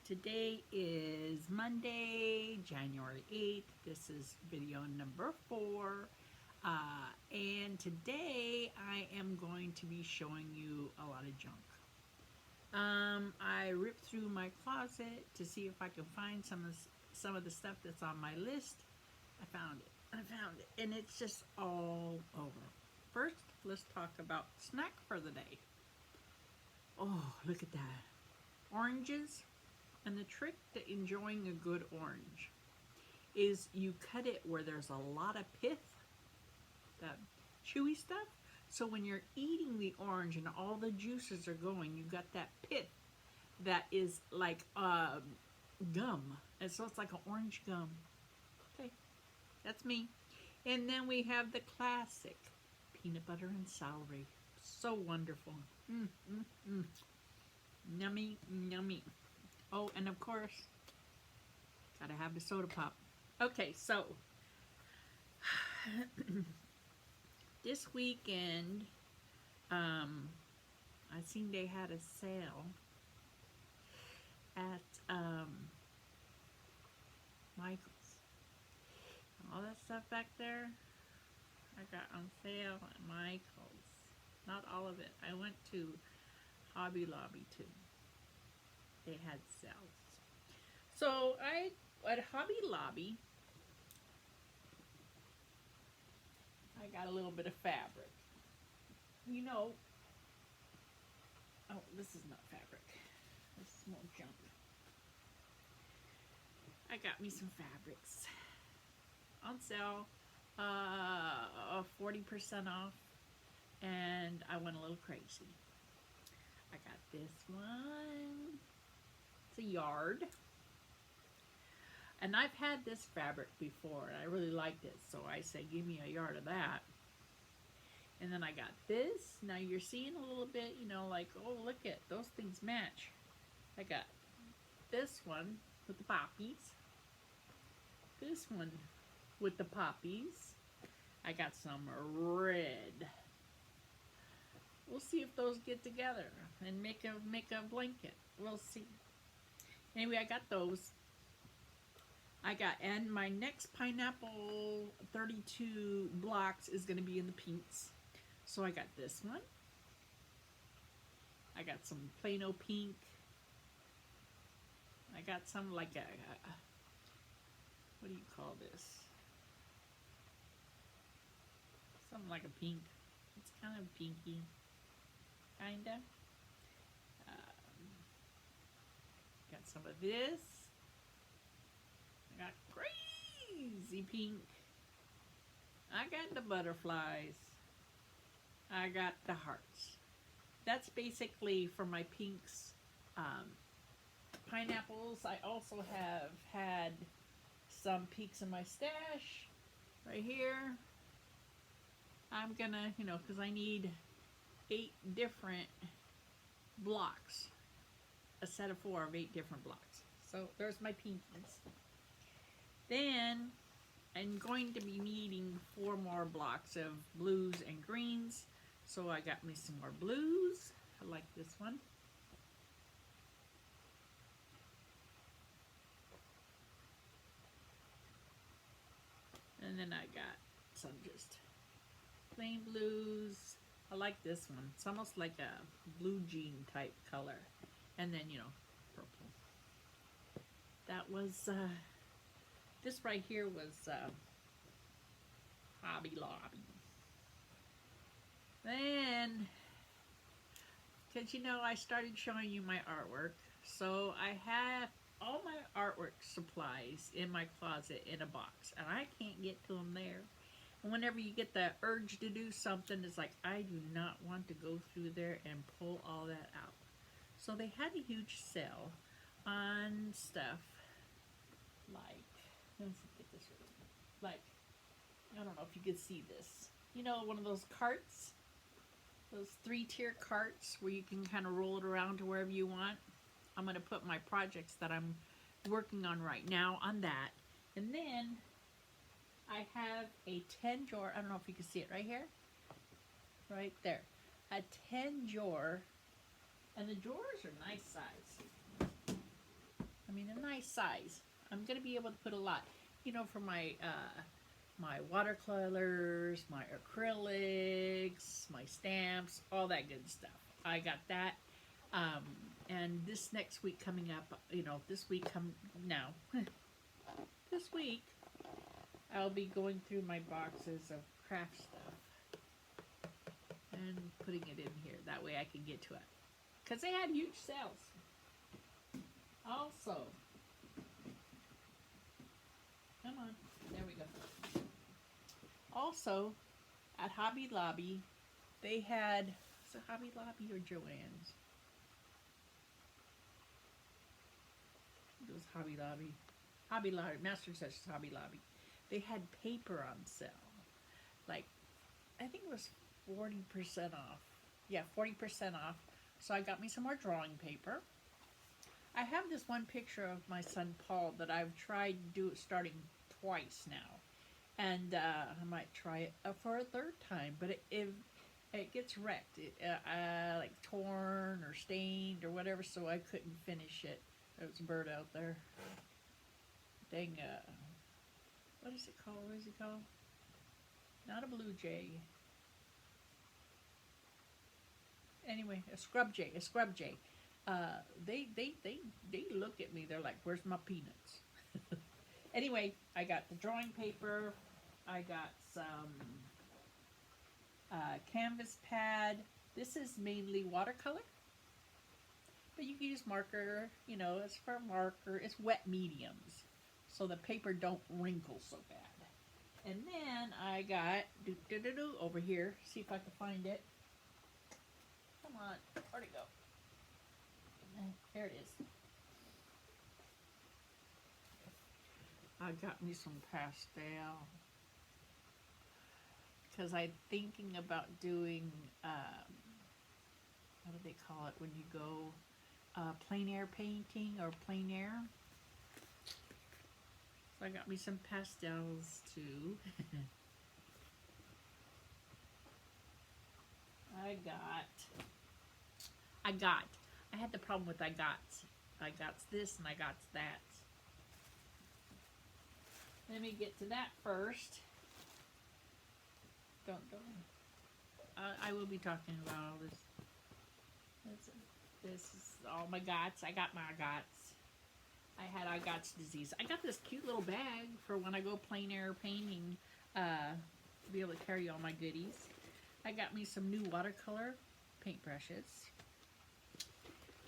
Today is Monday, January 8th. This is video number 4. And today I am going to be showing you a lot of junk. I ripped through my closet to see if I can find some of the stuff that's on my list. I found it. And it's just all over. First, let's talk about snack for the day. Oh, look at that. Oranges. And the trick to enjoying a good orange is you cut it where there's a lot of pith, that chewy stuff. So when you're eating the orange and all the juices are going, you got that pith that is like gum. And so it's like an orange gum. Okay, that's me. And then we have the classic peanut butter and celery. So wonderful. Yummy, yummy. Oh, and of course, gotta have the soda pop. Okay, so this weekend, I seen they had a sale at Michael's. All that stuff back there, I got on sale at Michael's. Not all of it. I went to Hobby Lobby too. They had sales. So at Hobby Lobby, I got a little bit of fabric. You know, oh, this is not fabric. This is more junk. I got me some fabrics on sale, 40% off, and I went a little crazy. I got this one. It's a yard. And I've had this fabric before and I really liked it, so I said give me a yard of that. And then I got this. Now you're seeing a little bit, you know, like, oh, look at those things match. I got this one with the poppies, this one with the poppies. I got some red. We'll see if those get together and make a blanket. We'll see. Anyway, I got those. And my next pineapple 32 blocks is going to be in the pinks. So I got this one. I got some Plano pink. I got some like what do you call this? Something like a pink. It's kind of pinky. Kinda. Got some of this. I got crazy pink. I got the butterflies. I got the hearts. That's basically for my pinks. Pineapples. I also have had some pinks in my stash right here. I'm gonna, you know, because I need 8 different blocks. A set of 4 of 8 different blocks. So there's my pinkies. Then I'm going to be needing 4 more blocks of blues and greens. So I got me some more blues. I like this one. And then I got some just plain blues. I like this one. It's almost like a blue jean type color. And then, you know, purple. That was, this right here was Hobby Lobby. Then, because you know, I started showing you my artwork. So I have all my artwork supplies in my closet in a box. And I can't get to them there. And whenever you get the urge to do something, it's like, I do not want to go through there and pull all that out. So they had a huge sale on stuff like, let's get this right. Like, I don't know if you could see this. You know, one of those carts, those 3-tier carts where you can kind of roll it around to wherever you want. I'm going to put my projects that I'm working on right now on that. And then I have a 10 drawer. I don't know if you can see it right here. Right there. A 10 drawer. And the drawers are nice size. I mean, a nice size. I'm going to be able to put a lot, you know, for my my watercolors, my acrylics, my stamps, all that good stuff. I got that. Um, and this next week coming up, you know, this week come now, this week, I'll be going through my boxes of craft stuff and putting it in here. That way I can get to it. Because they had huge sales. Also, come on, there we go. Also, at Hobby Lobby, they had, was it Hobby Lobby or Joann's? It was Hobby Lobby. Hobby Lobby, Master Sessions Hobby Lobby. They had paper on sale. Like, I think it was 40% off. Yeah, 40% off. So I got me some more drawing paper. I have this one picture of my son Paul that I've tried starting twice now. And I might try it for a third time. But if it gets wrecked, like torn or stained or whatever, so I couldn't finish it. There was a bird out there. Dang, what is it called? What is it called? Not a blue jay. Anyway, a scrub jay. A scrub jay. They look at me. They're like, "Where's my peanuts?" Anyway, I got the drawing paper. I got some canvas pad. This is mainly watercolor, but you can use marker. You know, it's for marker. It's wet mediums, so the paper don't wrinkle so bad. And then I got over here. See if I can find it. Come on, where'd it go? There it is. I got me some pastel because I'm thinking about doing what do they call it when you go plein air painting or plein air. So I got me some pastels too. I had the problem with I got this and I got that. Let me get to that first. Don't. I will be talking about all this. This is all my gots. I got my gots. I got disease. I got this cute little bag for when I go plein air painting, to be able to carry all my goodies. I got me some new watercolor paintbrushes.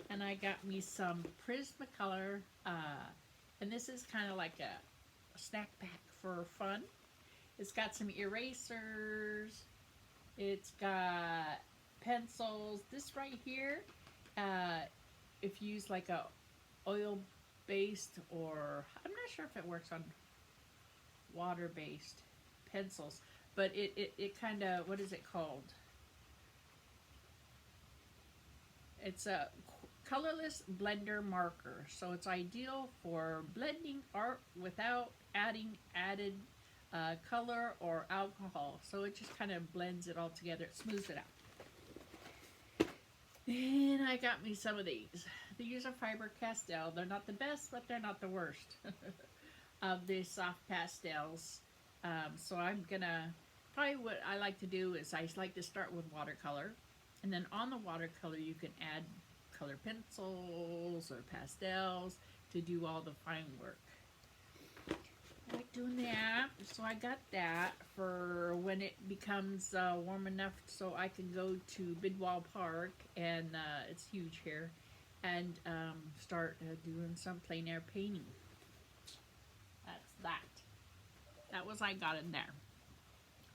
And I got me some Prismacolor, and this is kind of like a snack pack for fun. It's got some erasers. It's got pencils. This right here, if you use like a oil-based or I'm not sure if it works on water-based pencils, but it kind of, what is it called? It's a colorless blender marker, so it's ideal for blending art without adding added color or alcohol. So it just kind of blends it all together. It smooths it out. And I got me some of these. These are Faber-Castell. They're not the best, but they're not the worst of the soft pastels. So I'm gonna, probably what I like to do is I like to start with watercolor. And then on the watercolor you can add color pencils or pastels to do all the fine work. I like doing that, so I got that for when it becomes warm enough so I can go to Bidwell Park, and it's huge here, and start doing some plein air painting. That's that. That was I got in there.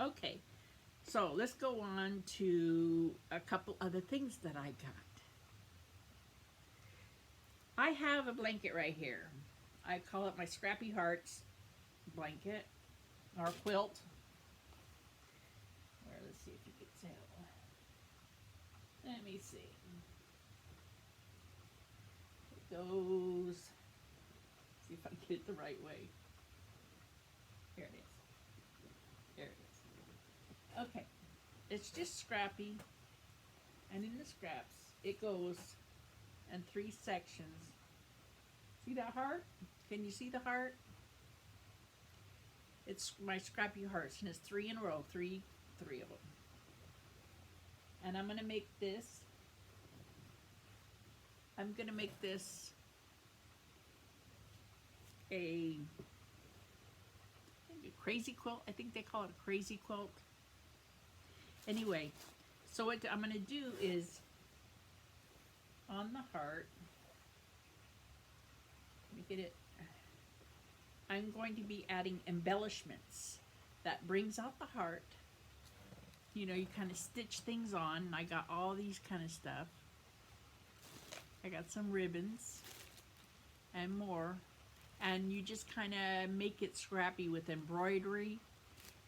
Okay, so let's go on to a couple other things that I got. I have a blanket right here. I call it my Scrappy Hearts blanket or quilt. Where, let's see if you can tell. Let me see. It goes. See if I get it the right way. Here it is. There it is. Okay. It's just Scrappy. And in the scraps, it goes in 3 sections. See that heart? Can you see the heart? It's my Scrappy hearts, and it's 3 in a row, three of them. And I'm gonna make this. I'm gonna make this a crazy quilt. I think they call it a crazy quilt. Anyway, so what I'm gonna do is on the heart. Let me get it. I'm going to be adding embellishments that brings out the heart. You know, you kind of stitch things on, and I got all these kind of stuff. I got some ribbons and more, and you just kind of make it scrappy with embroidery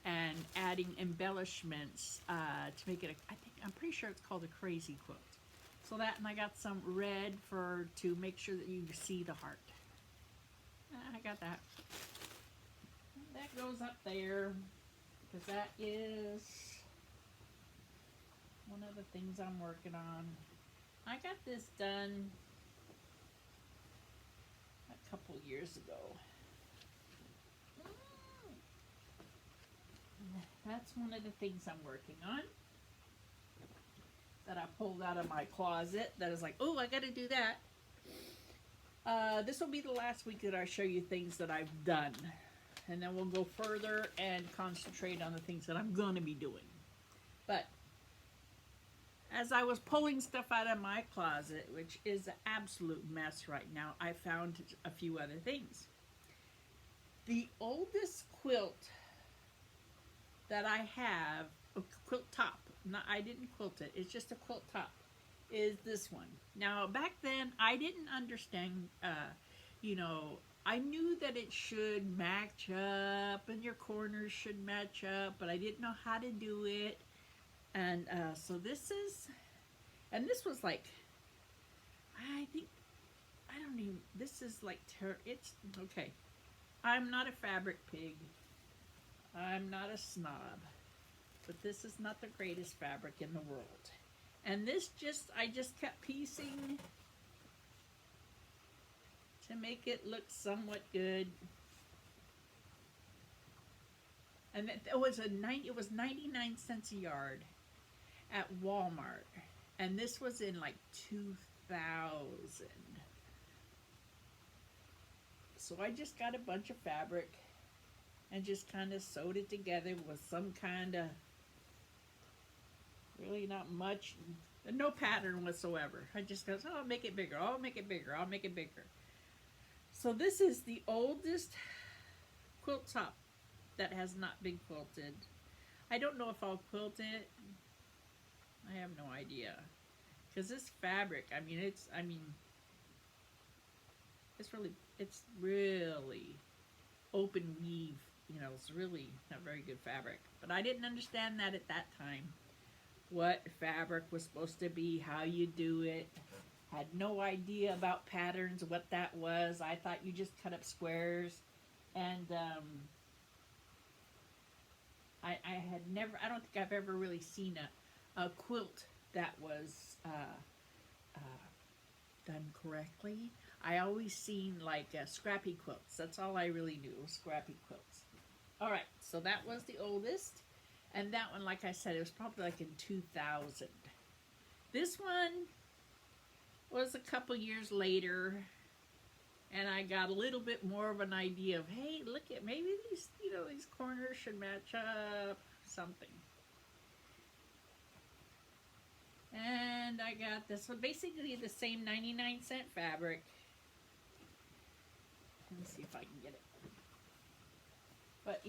and adding embellishments to make it I'm pretty sure it's called a crazy quilt. So that, and I got some red to make sure that you see the heart. I got that. That goes up there because that is one of the things I'm working on. I got this done a couple years ago. That's one of the things I'm working on that I pulled out of my closet that is like, oh, I got to do that. This will be the last week that I show you things that I've done. And then we'll go further and concentrate on the things that I'm going to be doing. But as I was pulling stuff out of my closet, which is an absolute mess right now, I found a few other things. The oldest quilt that I have, a quilt top, I didn't quilt it, it's just a quilt top, is this one. Now, back then, I didn't understand, you know, I knew that it should match up and your corners should match up, but I didn't know how to do it. And so this is, and this was like, this is like, it's, okay. I'm not a fabric pig. I'm not a snob. But this is not the greatest fabric in the world. And this I just kept piecing to make it look somewhat good. And it was 99 cents a yard at Walmart. And this was in like 2000. So I just got a bunch of fabric and just kind of sewed it together with some kind of, really not much, no pattern whatsoever. I just goes, oh, I'll make it bigger, I'll make it bigger, I'll make it bigger. So this is the oldest quilt top that has not been quilted. I don't know if I'll quilt it. I have no idea. Because this fabric, it's really open weave. You know, it's really not very good fabric. But I didn't understand that at that time. What fabric was supposed to be, how you do it. Had no idea about patterns, what that was. I thought you just cut up squares. And I don't think I've ever really seen a quilt that was done correctly. I always seen like scrappy quilts. That's all I really knew, scrappy quilts. All right, so that was the oldest. And that one, like I said, it was probably like in 2000. This one was a couple years later. And I got a little bit more of an idea of, hey, look at, maybe these, these corners should match up, something. And I got this one, basically the same 99-cent fabric. Let me see if I can get it. But,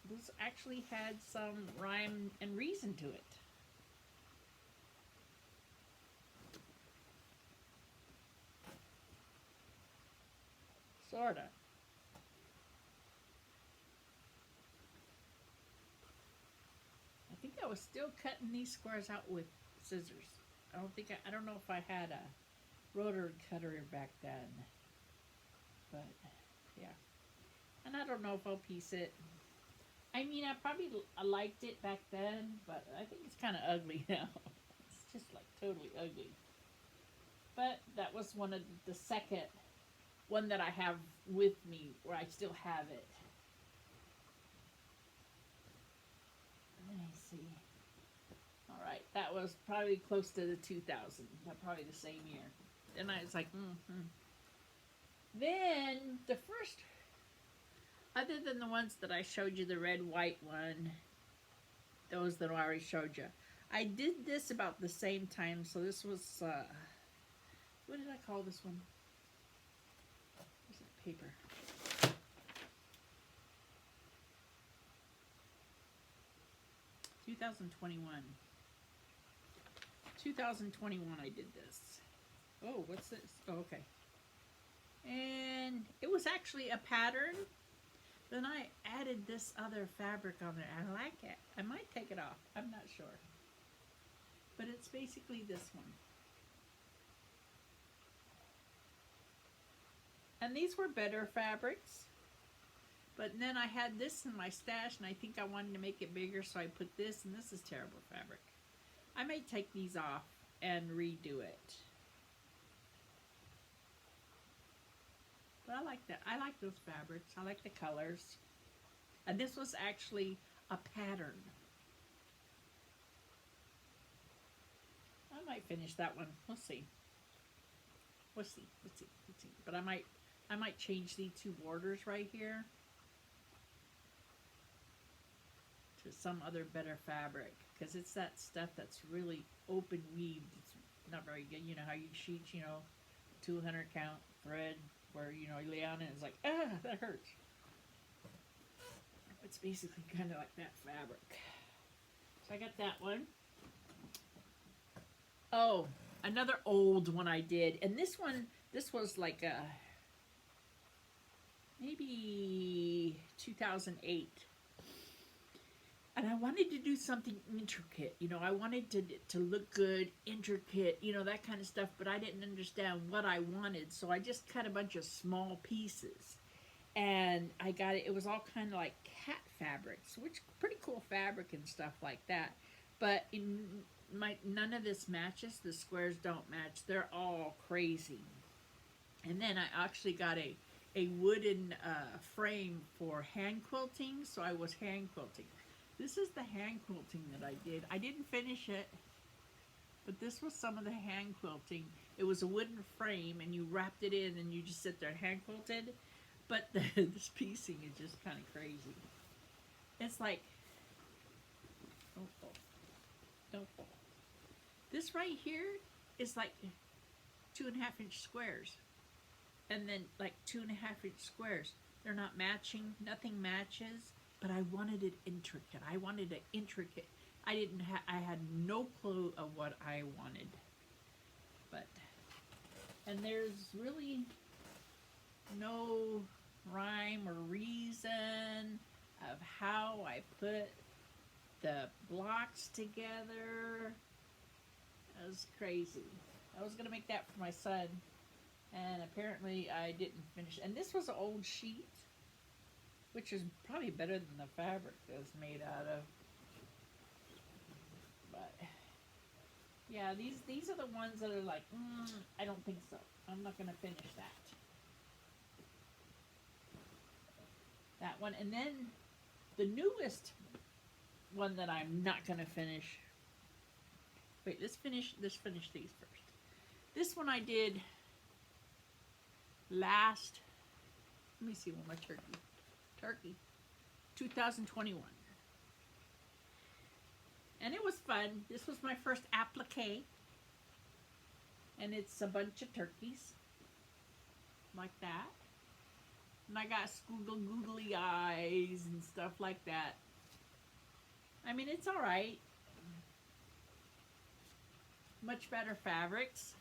this actually had some rhyme and reason to it. Sorta. I think I was still cutting these squares out with scissors. I don't know if I had a rotary cutter back then. But, yeah. And I don't know if I'll piece it. I probably liked it back then, but I think it's kind of ugly now. It's just like totally ugly. But that was one of the second one that I have with me, where I still have it. Let me see. All right, that was probably close to the 2000, probably the same year. Then I was like, Then the first, other than the ones that I showed you, the red, white one, those that I already showed you, I did this about the same time. So this was, what did I call this one? Where's that paper? 2021. 2021 I did this. Oh, what's this? Oh, okay. And it was actually a pattern. Then I added this other fabric on there. I like it. I might take it off. I'm not sure. But it's basically this one. And these were better fabrics. But then I had this in my stash, and I think I wanted to make it bigger, so I put this, and this is terrible fabric. I may take these off and redo it. But I like that. I like those fabrics. I like the colors. And this was actually a pattern. I might finish that one. We'll see. We'll see. Let's see. Let's see. But I might change these two borders right here to some other better fabric, because it's that stuff that's really open weaved. It's not very good. You know how you sheet, 200 count thread, where you lay on it and it's like, that hurts. It's basically kind of like that fabric. So I got that one. Oh, another old one I did, and this was like maybe 2008. And I wanted to do something intricate. I wanted to look good, intricate, that kind of stuff. But I didn't understand what I wanted. So I just cut a bunch of small pieces. And I got it. It was all kind of like cat fabrics, which pretty cool fabric and stuff like that. But none of this matches. The squares don't match. They're all crazy. And then I actually got a wooden frame for hand quilting. So I was hand quilting. This is the hand quilting that I did. I didn't finish it, but this was some of the hand quilting. It was a wooden frame, and you wrapped it in, and you just sit there hand quilted. But this piecing is just kind of crazy. It's like, don't fall. Don't fall. This right here is like 2.5 inch squares. And then like 2.5 inch squares. They're not matching. Nothing matches. But I wanted it intricate. I wanted it intricate. I had no clue of what I wanted. And there's really no rhyme or reason of how I put the blocks together. That was crazy. I was going to make that for my son, and apparently I didn't finish. And this was an old sheet, which is probably better than the fabric that it's made out of. But yeah, these are the ones that are like, I don't think so. I'm not going to finish that. That one. And then the newest one that I'm not going to finish. Wait, let's finish these first. This one I did last, let me see when my turkey, 2021. And it was fun. This was my first applique. And it's a bunch of turkeys. Like that. And I got googly eyes and stuff like that. I mean, it's alright. Much better fabrics.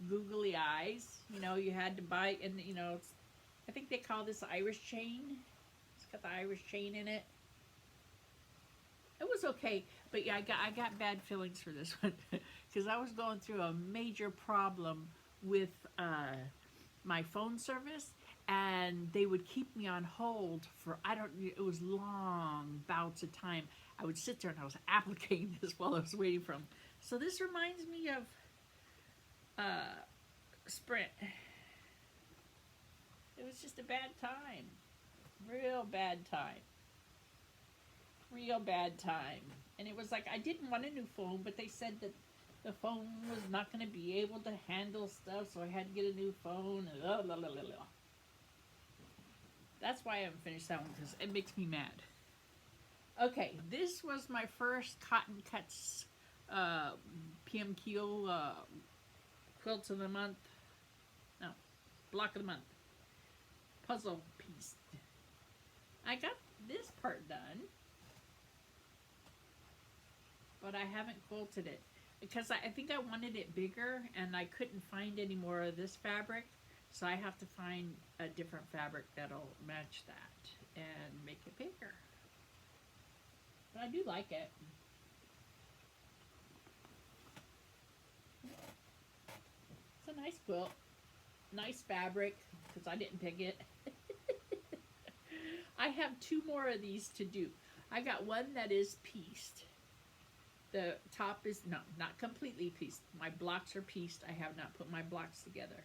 Googly eyes. You had to buy, and I think they call this Irish chain. It's got the Irish chain in it. It was okay, but yeah, I got bad feelings for this one because I was going through a major problem with my phone service, and they would keep me on hold for it was long bouts of time. I would sit there and I was applicating this while I was waiting for them. So this reminds me of Sprint. It was just a bad time. Real bad time. Real bad time. And it was like, I didn't want a new phone, but they said that the phone was not going to be able to handle stuff, so I had to get a new phone. And blah, blah, blah, blah, blah. That's why I haven't finished that one, because it makes me mad. Okay, this was my first Cotton Cuts PM Keel Quilts of the Month. No, Block of the Month. Puzzle piece. I got this part done, but I haven't quilted it because I think I wanted it bigger and I couldn't find any more of this fabric, so I have to find a different fabric that'll match that and make it bigger. But I do like it. It's a nice quilt, nice fabric because I didn't pick it. I have 2 more of these to do. I got one that is pieced. The top is not completely pieced. My blocks are pieced. I have not put my blocks together.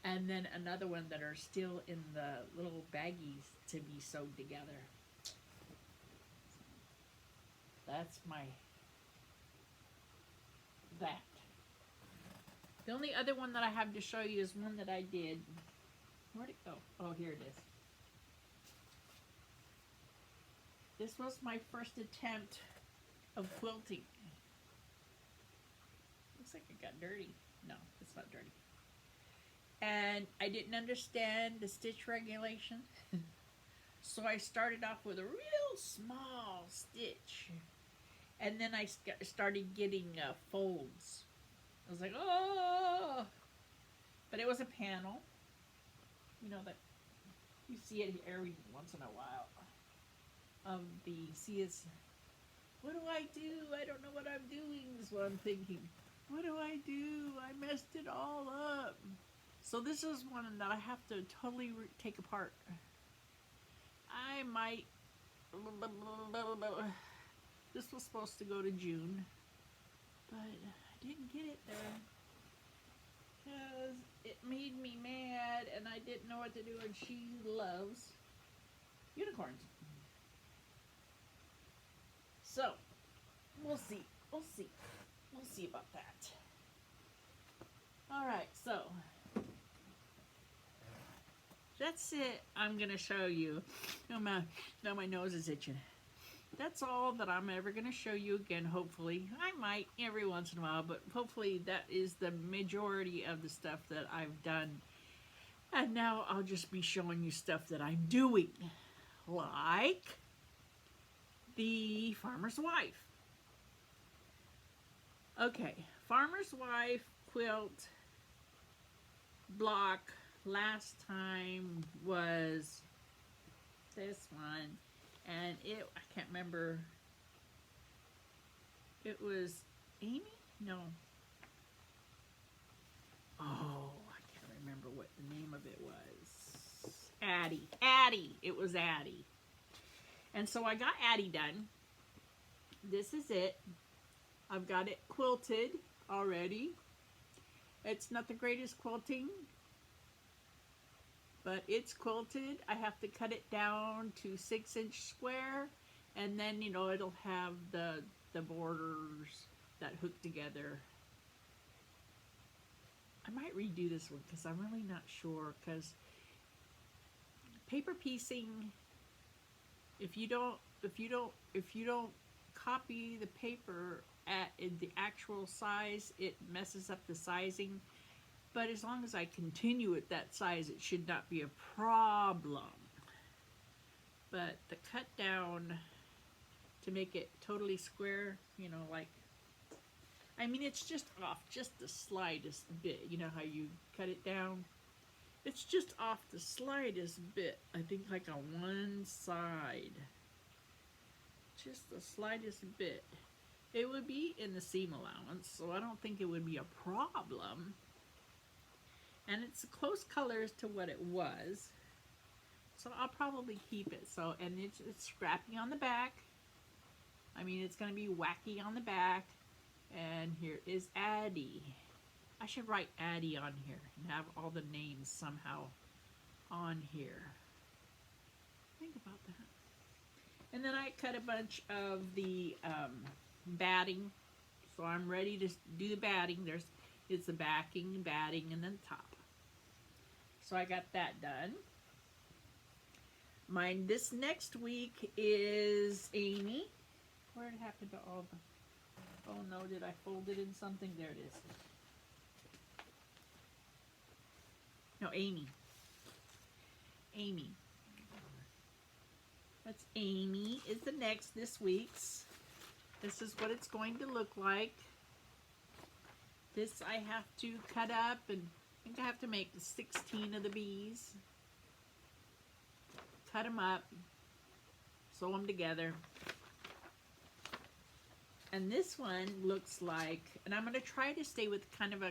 And then another one that are still in the little baggies to be sewed together. That's that. The only other one that I have to show you is one that I did. Where'd it go? Oh, here it is. This was my first attempt of quilting. Looks like it got dirty. No, it's not dirty. And I didn't understand the stitch regulation. So I started off with a real small stitch. And then I started getting folds. I was like, oh! But it was a panel. You know, that you see it every once in a while. Of the, see, it's, what do? I don't know what I'm doing, is what I'm thinking. What do? I messed it all up. So this is one that I have to totally take apart. I might, this was supposed to go to June, but I didn't get it there. Because it made me mad and I didn't know what to do, and she loves unicorns. So, we'll see. We'll see about that. Alright, so that's it. I'm going to show you. Now my nose is itching. That's all that I'm ever going to show you again, hopefully. I might every once in a while, but hopefully that is the majority of the stuff that I've done. And now I'll just be showing you stuff that I'm doing. Like the Farmer's Wife. Okay, Farmer's Wife quilt block last time was this one, and I can't remember, it was Amy? No. Oh, I can't remember what the name of it was. Addie. It was Addie. And so I got Addie done. This is it. I've got it quilted already. It's not the greatest quilting, but it's quilted. I have to cut it down to 6-inch square, and then, you know, it'll have the borders that hook together. I might redo this one because I'm really not sure, because paper piecing, if you don't copy the paper at the actual size, it messes up the sizing. But as long as I continue at that size, it should not be a problem. But the cut down to make it totally square, you know, like, I mean, it's just off just the slightest bit. You know how you cut it down? It's just off the slightest bit. I think like on one side. Just the slightest bit. It would be in the seam allowance, so I don't think it would be a problem. And it's close colors to what it was, so I'll probably keep it. So, and it's scrappy on the back. I mean, it's going to be wacky on the back. And here is Addie. I should write Addie on here and have all the names somehow on here. Think about that. And then I cut a bunch of the batting. So I'm ready to do the batting. It's the backing, batting, and then top. So I got that done. This next week is Amy. Where it happened to all the... Oh no, did I fold it in something? There it is. No, Amy. Amy. That's Amy is this week's. This is what it's going to look like. This I have to cut up, and I think I have to make 16 of the bees. Cut them up, sew them together. And this one looks like, and I'm going to try to stay with kind of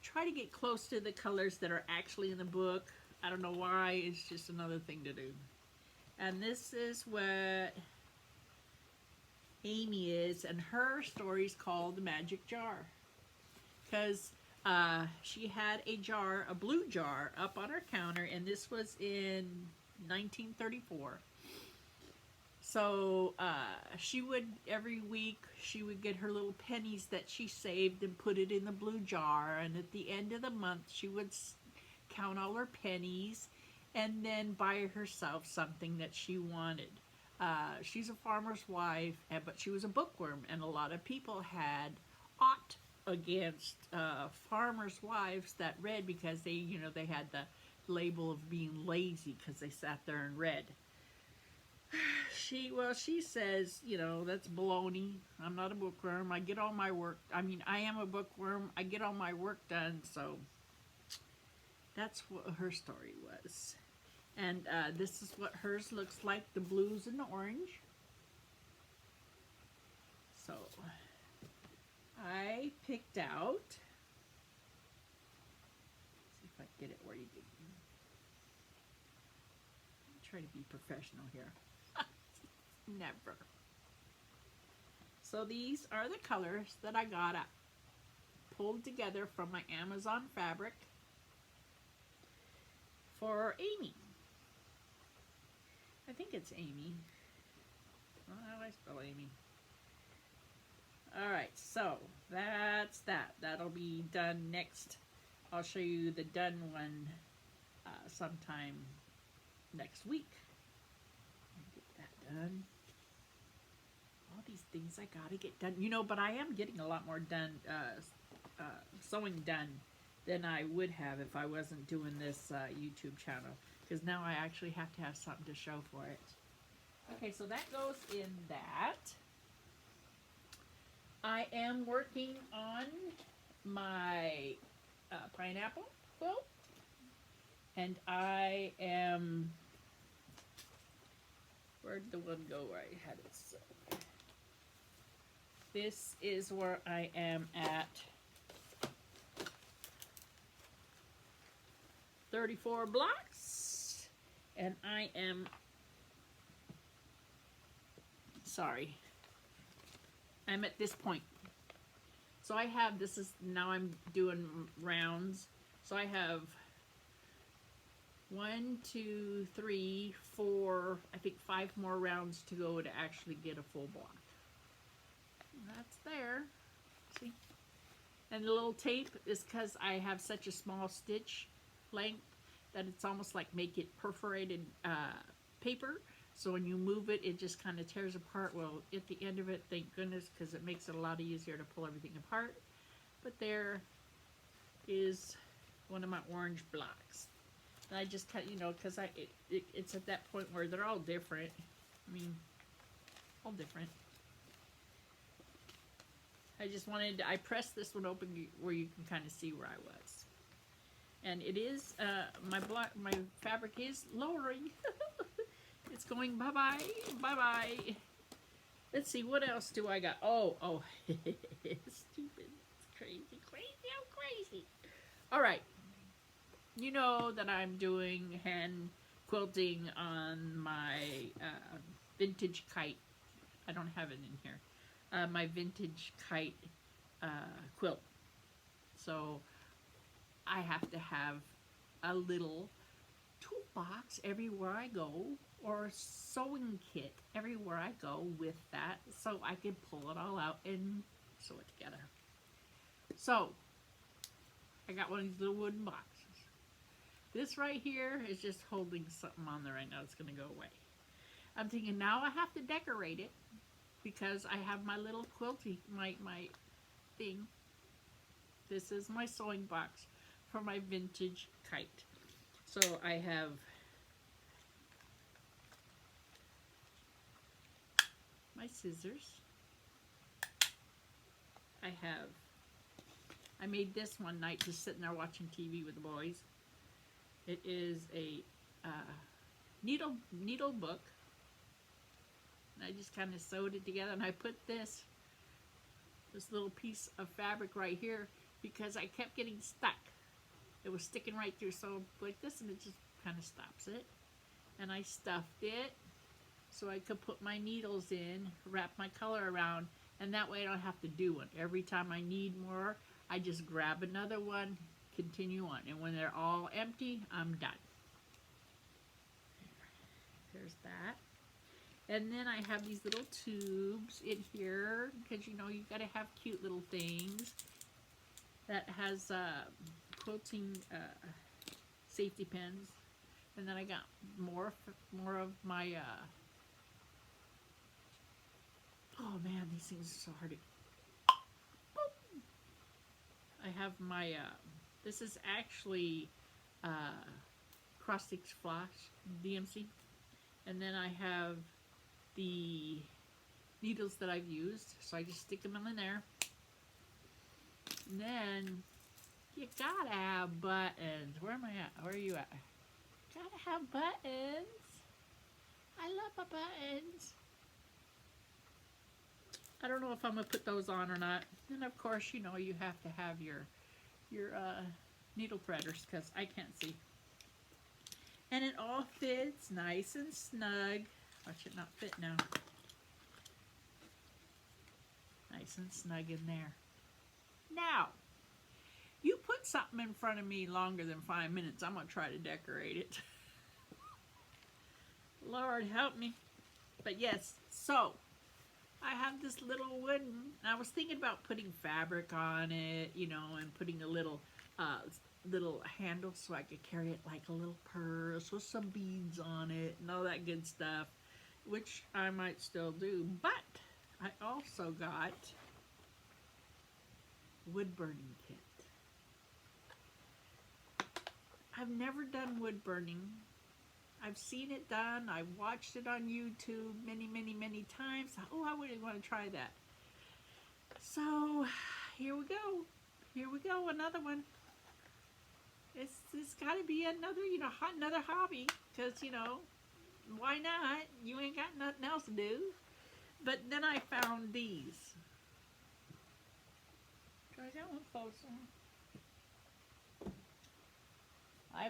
try to get close to the colors that are actually in the book. I don't know why, it's just another thing to do. And this is what Amy is, and her story is called The Magic Jar. Because she had a blue jar up on her counter, and this was in 1934. So every week, she would get her little pennies that she saved and put it in the blue jar. And at the end of the month, she would count all her pennies and then buy herself something that she wanted. She's a farmer's wife, but she was a bookworm. And a lot of people had aught against farmers' wives that read, because they had the label of being lazy because they sat there and read. She says, that's baloney. I'm not a bookworm. I get all my work. I am a bookworm. I get all my work done. So that's what her story was. And this is what hers looks like, the blues and the orange. So I picked out, see if I can get it where you can. Try to be professional here. Never. So these are the colors that I got pulled together from my Amazon fabric for Amy. I think it's Amy. Well, how do I spell Amy? Alright, so that's that. That'll be done next. I'll show you the done one sometime next week. Get that done. All these things I gotta get done. But I am getting a lot more done, sewing done than I would have if I wasn't doing this YouTube channel. Because now I actually have to have something to show for it. Okay, so that goes in that. I am working on my pineapple quilt. And I am... Where'd the one go where I had it sewed? This is where I am at 34 blocks. And I am... Sorry. I'm at this point. So I have, now I'm doing rounds. So I have 1, 2, 3, 4, I think 5 more rounds to go to actually get a full block. And that's there. See? And the little tape is because I have such a small stitch length that it's almost like make it perforated paper. So when you move it, it just kind of tears apart. Well, at the end of it, thank goodness, because it makes it a lot easier to pull everything apart. But there is one of my orange blocks. And I just cut, because it's at that point where they're all different. All different. I just wanted, I pressed this one open where you can kind of see where I was. And it is, my fabric is lowering. It's going bye-bye, bye-bye. Let's see, what else do I got? Oh, stupid. It's crazy, I'm crazy. All right. You know that I'm doing hand quilting on my vintage kite. I don't have it in here. My vintage kite quilt. So I have to have a little toolbox everywhere I go, or a sewing kit everywhere I go with that, so I could pull it all out and sew it together. So I got one of these little wooden boxes. This right here is just holding something on there right now. It's going to go away. I'm thinking now I have to decorate it because I have my little quilty, my thing. This is my sewing box for my vintage kite. So I have my scissors. I made this one night just sitting there watching TV with the boys. It is a needle book. And I just kind of sewed it together, and I put this little piece of fabric right here because I kept getting stuck. It was sticking right through, so like this, and it just kind of stops it. And I stuffed it so I could put my needles in, wrap my color around, and that way I don't have to do one. Every time I need more, I just grab another one, continue on, and when they're all empty, I'm done. There's that. And then I have these little tubes in here, because you know you've got to have cute little things. That has quilting safety pins. And then I got more of my, oh man, these things are so hard to, I have my, this is actually cross stitch floss, DMC. And then I have the needles that I've used, so I just stick them in there. And then you gotta have buttons. Where am I at? Where are you at? Gotta have buttons. I love my buttons. I don't know if I'm gonna put those on or not. And of course, you know, you have to have your needle threaders because I can't see. And it all fits nice and snug. Watch it not fit now. Nice and snug in there. Now, you put something in front of me longer than 5 minutes, I'm going to try to decorate it. Lord help me. But yes, so I have this little wooden, I was thinking about putting fabric on it, you know, and putting a little handle so I could carry it like a little purse with some beads on it and all that good stuff, which I might still do. But I also got wood burning kit. I've never done wood burning. I've seen it done. I've watched it on YouTube many, many, many times. Oh, I really want to try that. So here we go. Here we go. Another one. It's got to be another, you know, another hobby. Because, you know, why not? You ain't got nothing else to do. But then I found these. Try that one closer.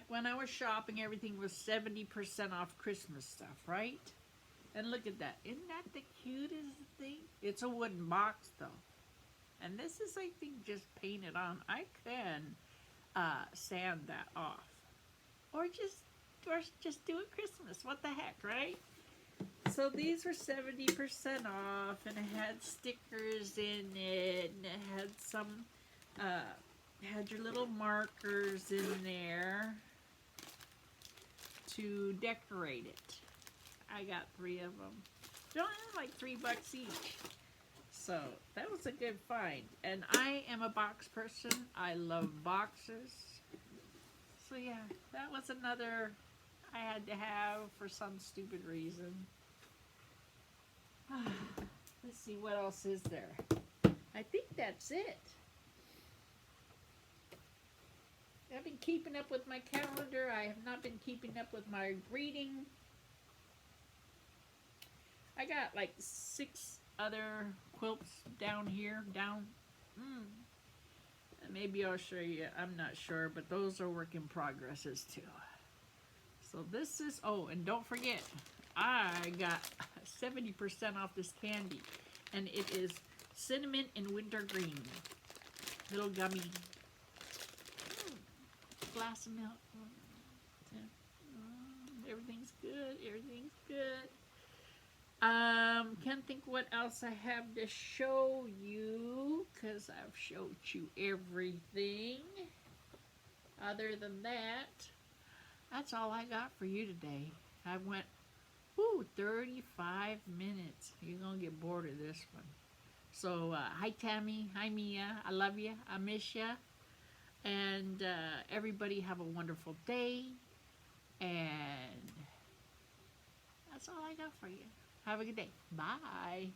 When I was shopping, everything was 70% off Christmas stuff, right? And look at that. Isn't that the cutest thing? It's a wooden box, though. And this is, I think, just painted on. I can sand that off. Or just do it Christmas. What the heck, right? So these were 70% off, and it had stickers in it, and it had some, had your little markers in there to decorate it. I got 3 of them. They're only like $3 each. So that was a good find. And I am a box person. I love boxes. So yeah, that was another I had to have for some stupid reason. Let's see, what else is there? I think that's it. I've been keeping up with my calendar. I have not been keeping up with my reading. I got like 6 other quilts down here. Maybe I'll show you. I'm not sure, but those are work in progresses too. So this is, oh, and don't forget, I got 70% off this candy, and it is cinnamon and wintergreen. Little gummy glass of milk. Everything's good. Everything's good. Can't think what else I have to show you because I've showed you everything. Other than that, that's all I got for you today. I went, 35 minutes. You're going to get bored of this one. So, hi Tammy. Hi Mia. I love you. I miss you. And everybody have a wonderful day. And that's all I got for you. Have a good day. Bye.